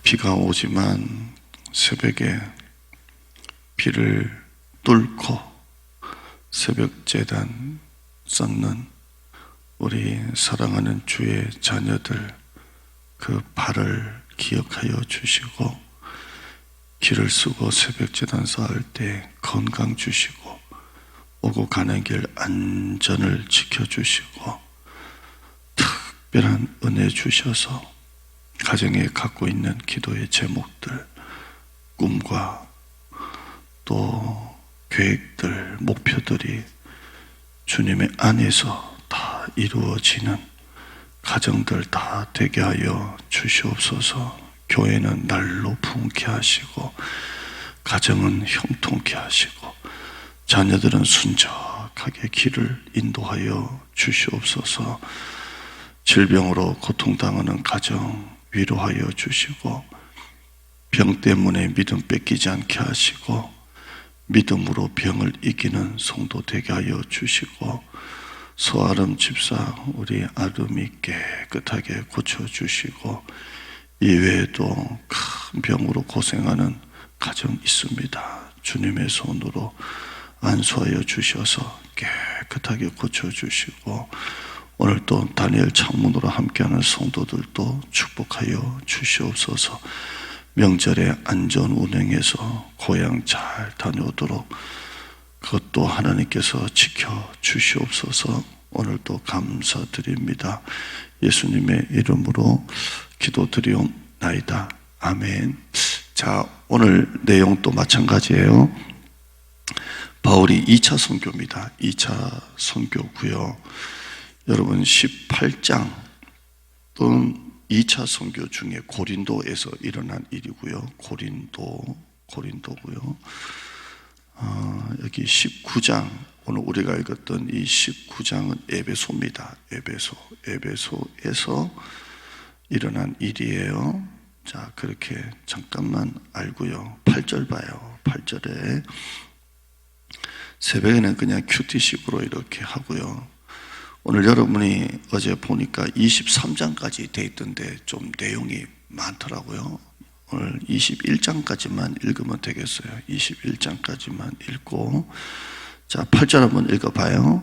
비가 오지만 새벽에 비를 뚫고 새벽 제단 쌓는 우리 사랑하는 주의 자녀들, 그 발을 기억하여 주시고, 길을 쓰고 새벽 제단 쌓을 때 건강 주시고, 오고 가는 길 안전을 지켜주시고, 특별한 은혜 주셔서 가정에 갖고 있는 기도의 제목들, 꿈과 또 계획들, 목표들이 주님의 안에서 다 이루어지는 가정들 다 되게 하여 주시옵소서. 교회는 날로 품게 하시고, 가정은 형통케 하시고, 자녀들은 순적하게 길을 인도하여 주시옵소서. 질병으로 고통당하는 가정 위로하여 주시고, 병 때문에 믿음 뺏기지 않게 하시고, 믿음으로 병을 이기는 성도 되게 하여 주시고, 소아름 집사 우리 아름이 깨끗하게 고쳐주시고, 이외에도 큰 병으로 고생하는 가정 있습니다. 주님의 손으로 안수하여 주셔서 깨끗하게 고쳐주시고, 오늘 또 다니엘 창문으로 함께하는 성도들도 축복하여 주시옵소서. 명절에 안전 운행해서 고향 잘 다녀오도록 그것도 하나님께서 지켜주시옵소서. 오늘도 감사드립니다. 예수님의 이름으로 기도드리옵나이다. 아멘. 자, 오늘 내용도 마찬가지예요. 바울이 2차 선교입니다. 2차 선교고요. 여러분 18장 또는 2차 선교 중에 고린도에서 일어난 일이고요. 고린도고요. 여기 19장, 오늘 우리가 읽었던 이 19장은 에베소입니다. 에베소에서 일어난 일이에요. 자, 그렇게 잠깐만 알고요. 8절 봐요. 8절에 새벽에는 그냥 큐티식으로 이렇게 하고요. 오늘 여러분이 어제 보니까 23장까지 돼 있던데 좀 내용이 많더라고요. 오늘 21장까지만 읽으면 되겠어요. 21장까지만 읽고, 자, 8절 한번 읽어봐요.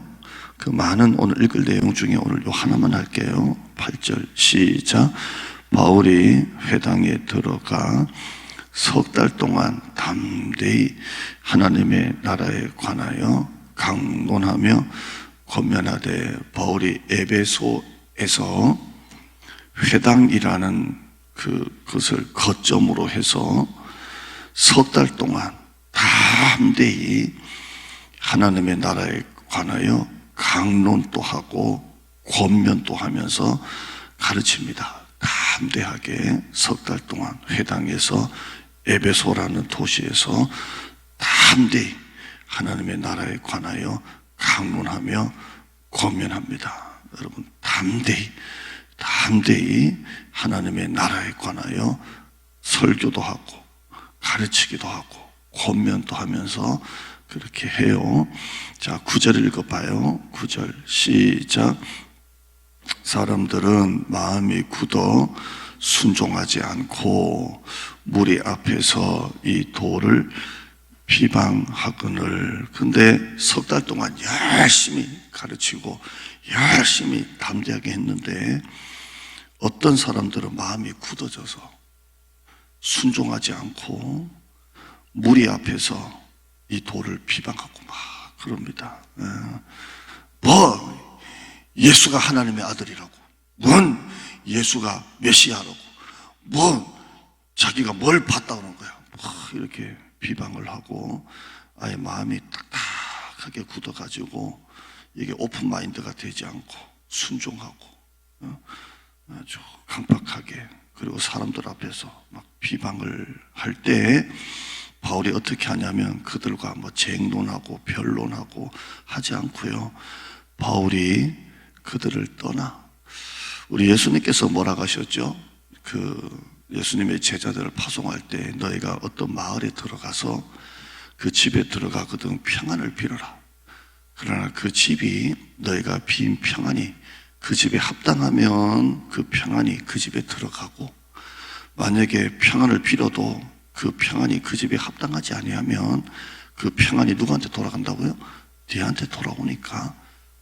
그 많은 오늘 읽을 내용 중에 오늘 요 하나만 할게요. 8절 시작. 바울이 회당에 들어가 석 달 동안 담대히 하나님의 나라에 관하여 강론하며 권면하되, 바울이 에베소에서 회당이라는 그것을 거점으로 해서 석 달 동안 담대히 하나님의 나라에 관하여 강론도 하고 권면도 하면서 가르칩니다. 담대하게 석 달 동안 회당에서 에베소라는 도시에서 담대히 하나님의 나라에 관하여 강론하며 권면합니다. 여러분, 담대히 하나님의 나라에 관하여 설교도 하고 가르치기도 하고 권면도 하면서 그렇게 해요. 자, 9절 읽어봐요. 9절 시작. 사람들은 마음이 굳어 순종하지 않고 무리 앞에서 이 도를 비방하거늘. 근데 석 달 동안 열심히 가르치고 열심히 담대하게 했는데 어떤 사람들은 마음이 굳어져서 순종하지 않고 무리 앞에서 이 도를 비방하고 막 그럽니다. 뭐 예수가 하나님의 아들이라고, 뭔 예수가 메시아라고, 뭐 자기가 뭘 봤다 그러는 거야. 이렇게 비방을 하고 아예 마음이 딱딱하게 굳어가지고 이게 오픈 마인드가 되지 않고 순종하고 아주 강박하게, 그리고 사람들 앞에서 막 비방을 할 때 바울이 어떻게 하냐면 그들과 뭐 쟁론하고 변론하고 하지 않고요. 바울이 그들을 떠나, 우리 예수님께서 뭐라고 하셨죠? 예수님의 제자들을 파송할 때 너희가 어떤 마을에 들어가서 그 집에 들어가거든 평안을 빌어라. 그러나 그 집이 너희가 빈 평안이 그 집에 합당하면 그 평안이 그 집에 들어가고, 만약에 평안을 빌어도 그 평안이 그 집에 합당하지 아니하면 그 평안이 누구한테 돌아간다고요? 뒤한테 돌아오니까.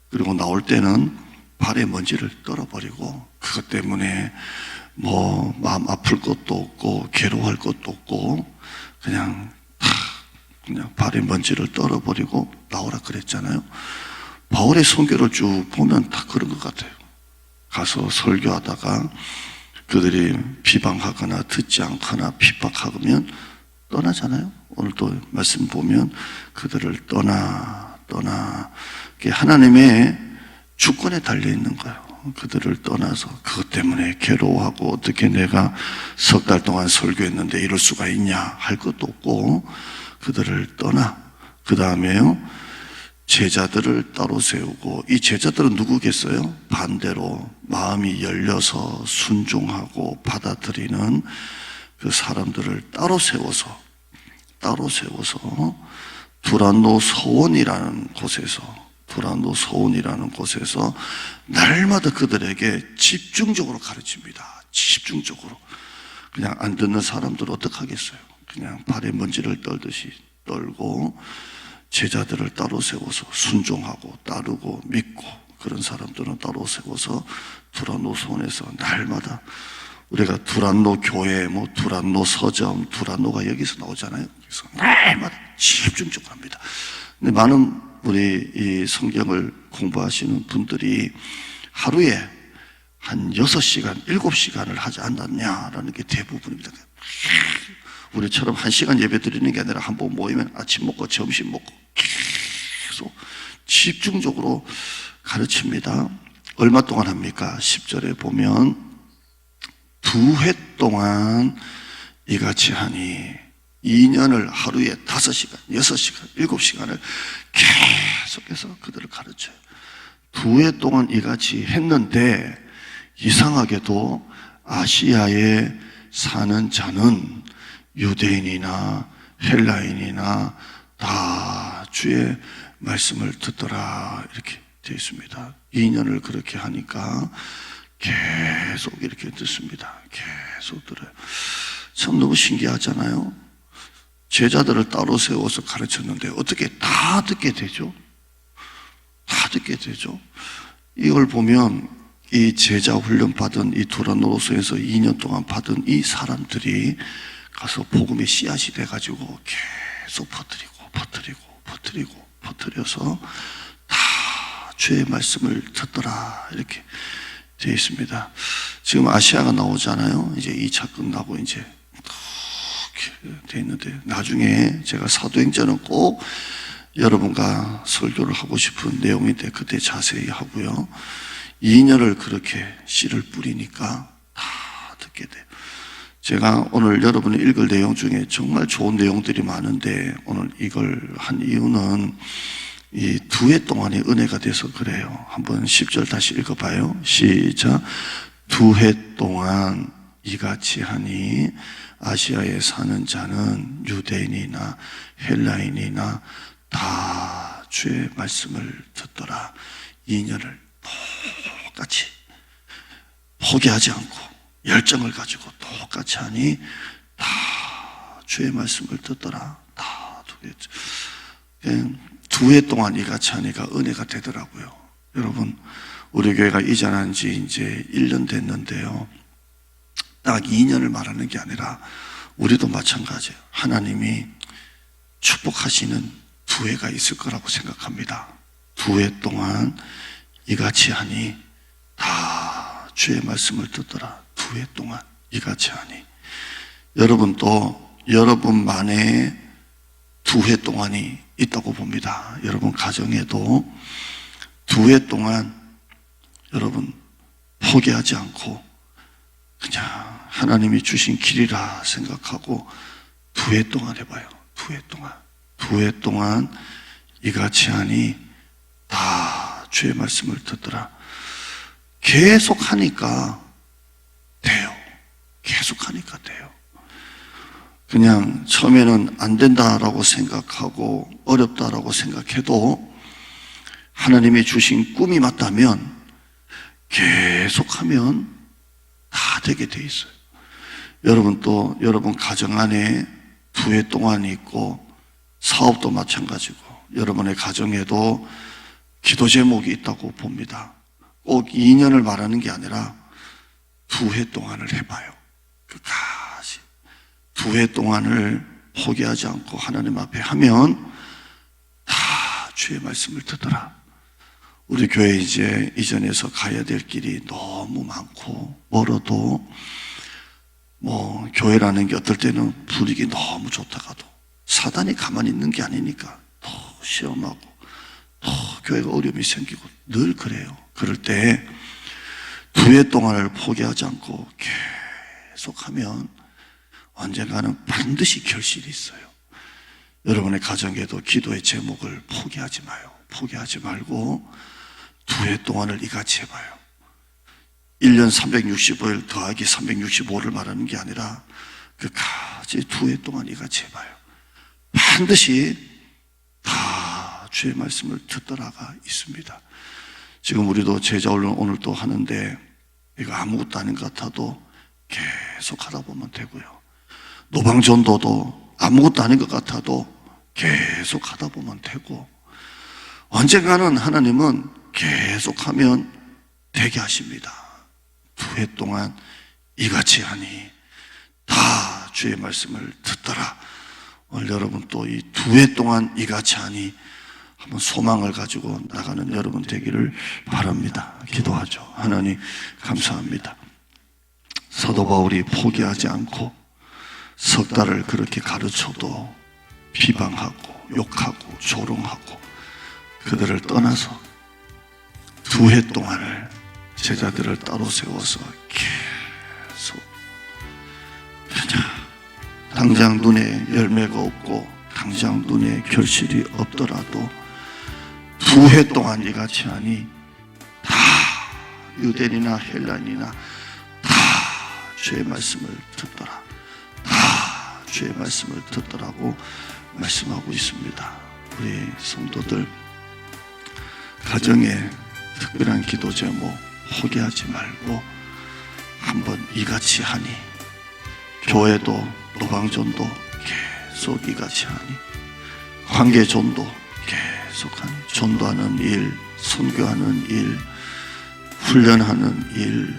그리고 나올 때는 발에 먼지를 떨어버리고, 그것 때문에 뭐 마음 아플 것도 없고 괴로워할 것도 없고 그냥 발에 먼지를 떨어버리고 나오라 그랬잖아요. 바울의 선교를 쭉 보면 다 그런 것 같아요. 가서 설교하다가 그들이 비방하거나 듣지 않거나 핍박하면 떠나잖아요. 오늘도 말씀 보면 그들을 떠나 하나님의 주권에 달려있는 거예요. 그들을 떠나서 그것 때문에 괴로워하고 어떻게 내가 석 달 동안 설교했는데 이럴 수가 있냐 할 것도 없고 그들을 떠나. 그 다음에요, 제자들을 따로 세우고, 이 제자들은 누구겠어요? 반대로 마음이 열려서 순종하고 받아들이는 그 사람들을 따로 세워서 두란노 서원이라는 곳에서 날마다 그들에게 집중적으로 가르칩니다. 집중적으로. 그냥 안 듣는 사람들은 어떡하겠어요? 그냥 발에 먼지를 떨듯이 떨고, 제자들을 따로 세워서 순종하고 따르고 믿고 그런 사람들은 따로 세워서 두란노 서원에서 날마다, 우리가 두란노 교회, 뭐 두란노 서점, 두란노가 여기서 나오잖아요. 그래서 날마다 집중적으로 합니다. 근데 많은 우리 이 성경을 공부하시는 분들이 하루에 한 6시간, 7시간을 하지 않았냐라는 게 대부분입니다. 우리처럼 1시간 예배 드리는 게 아니라 한 번 모이면 아침 먹고 점심 먹고 계속 집중적으로 가르칩니다. 얼마 동안 합니까? 10절에 보면 2회 동안 이같이 하니, 2년을 하루에 5시간, 6시간, 7시간을 계속해서 그들을 가르쳐요. 2회 동안 이같이 했는데 이상하게도 아시아에 사는 자는 유대인이나 헬라인이나 다 주의 말씀을 듣더라, 이렇게 되어 있습니다. 2년을 그렇게 하니까 계속 이렇게 듣습니다. 계속 들어요. 참 너무 신기하잖아요. 제자들을 따로 세워서 가르쳤는데 어떻게 다 듣게 되죠? 다 듣게 되죠. 이걸 보면 이 제자 훈련 받은 이 두란노로서에서 2년 동안 받은 이 사람들이 가서 복음의 씨앗이 돼가지고 계속 퍼뜨려서 다 주의 말씀을 듣더라, 이렇게 되어 있습니다. 지금 아시아가 나오잖아요. 이제 2차 끝나고 이제 이렇게 되어 있는데, 나중에 제가 사도행전은 꼭 여러분과 설교를 하고 싶은 내용인데 그때 자세히 하고요. 2년을 그렇게 씨를 뿌리니까 다 듣게 돼요. 제가 오늘 여러분이 읽을 내용 중에 정말 좋은 내용들이 많은데 오늘 이걸 한 이유는 이 2해 동안의 은혜가 돼서 그래요. 한번 10절 다시 읽어봐요. 시작. 2해 동안 이같이 하니 아시아에 사는 자는 유대인이나 헬라인이나 다 주의 말씀을 듣더라. 2년을 똑같이 포기하지 않고 열정을 가지고 똑같이 하니 다 주의 말씀을 듣더라. 다 듣겠죠. 2해 동안 이같이 하니까 은혜가 되더라고요. 여러분, 우리 교회가 이전한 지 이제 1년 됐는데요. 딱 2년을 말하는 게 아니라 우리도 마찬가지예요. 하나님이 축복하시는 2해가 있을 거라고 생각합니다. 2해 동안 이같이 하니 다 주의 말씀을 듣더라. 2해 동안 이같이 하니, 여러분도 여러분만의 2해 동안이 있다고 봅니다. 여러분 가정에도 2해 동안 여러분 포기하지 않고 그냥 하나님이 주신 길이라 생각하고 2해 동안 해봐요. 2해 동안 이같이 하니 다 주의 말씀을 듣더라. 계속 하니까 돼요. 계속 하니까 돼요. 그냥 처음에는 안 된다라고 생각하고 어렵다라고 생각해도 하나님이 주신 꿈이 맞다면 계속하면 다 되게 돼 있어요. 여러분 또 여러분 가정 안에 부의 동안이 있고 사업도 마찬가지고 여러분의 가정에도 기도 제목이 있다고 봅니다. 꼭 2년을 말하는 게 아니라 두 해 동안을 해봐요. 끝까지 두 해 동안을 포기하지 않고 하나님 앞에 하면 다 주의 말씀을 듣더라. 우리 교회 이제 이전에서 가야 될 길이 너무 많고 멀어도 뭐 교회라는 게 어떨 때는 분위기 너무 좋다가도 사단이 가만히 있는 게 아니니까 더 시험하고 더 교회가 어려움이 생기고 늘 그래요. 그럴 때 두 해 동안을 포기하지 않고 계속하면 언젠가는 반드시 결실이 있어요. 여러분의 가정에도 기도의 제목을 포기하지 마요. 포기하지 말고 두 해 동안을 이같이 해봐요. 1년 365일 더하기 365를 말하는 게 아니라 끝까지 두 해 동안 이같이 해봐요. 반드시 다 주의 말씀을 듣더라가 있습니다. 지금 우리도 제자 훈련 오늘 또 하는데 이거 아무것도 아닌 것 같아도 계속 하다 보면 되고요. 노방전도도 아무것도 아닌 것 같아도 계속 하다 보면 되고 언젠가는 하나님은 계속하면 되게 하십니다. 두 해 동안 이같이 하니 다 주의 말씀을 듣더라. 오늘 여러분 또 이 두 해 동안 이같이 하니 한번 소망을 가지고 나가는 여러분 되기를 바랍니다. 기도하죠. 하나님 감사합니다. 사도 바울이 포기하지 않고 석 달을 그렇게 가르쳐도 비방하고 욕하고 조롱하고 그들을 떠나서 두 해 동안을 제자들을 따로 세워서 계속 그냥 당장 눈에 열매가 없고 당장 눈에 결실이 없더라도 두 해 동안 이같이 하니 다 유대인이나 헬라인이나 다 주의 말씀을 듣더라. 다 주의 말씀을 듣더라고 말씀하고 있습니다. 우리 성도들 가정에 특별한 기도 제목 포기하지 말고 한번 이같이 하니 교회도 노방전도 계속 이같이 하니 관계전도 계속하니 전도하는 일, 선교하는 일, 훈련하는 일,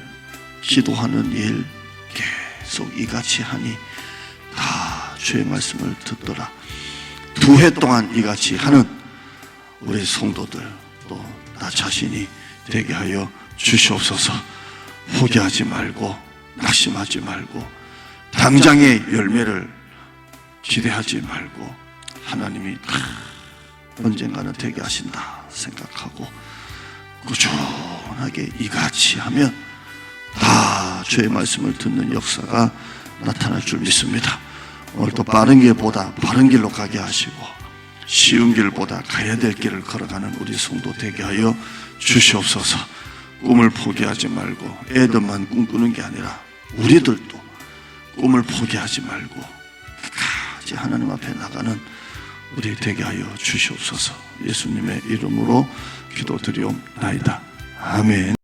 기도하는 일 계속 이같이 하니 다 주의 말씀을 듣더라. 두 해 동안 이같이 하는 우리 성도들 또 나 자신이 되게 하여 주시옵소서. 포기하지 말고 낙심하지 말고 당장의 열매를 기대하지 말고 하나님이 언젠가는 되게 하신다 생각하고 꾸준하게 이같이 하면 다 주의 말씀을 듣는 역사가 나타날 줄 믿습니다. 오늘도 빠른 길보다 바른 길로 가게 하시고 쉬운 길보다 가야 될 길을 걸어가는 우리 성도 되게 하여 주시옵소서. 꿈을 포기하지 말고 애들만 꿈꾸는 게 아니라 우리들도 꿈을 포기하지 말고 끝까지 하나님 앞에 나가는 우리 되게 하여 주시옵소서. 예수님의 이름으로 기도드리옵나이다. 아멘.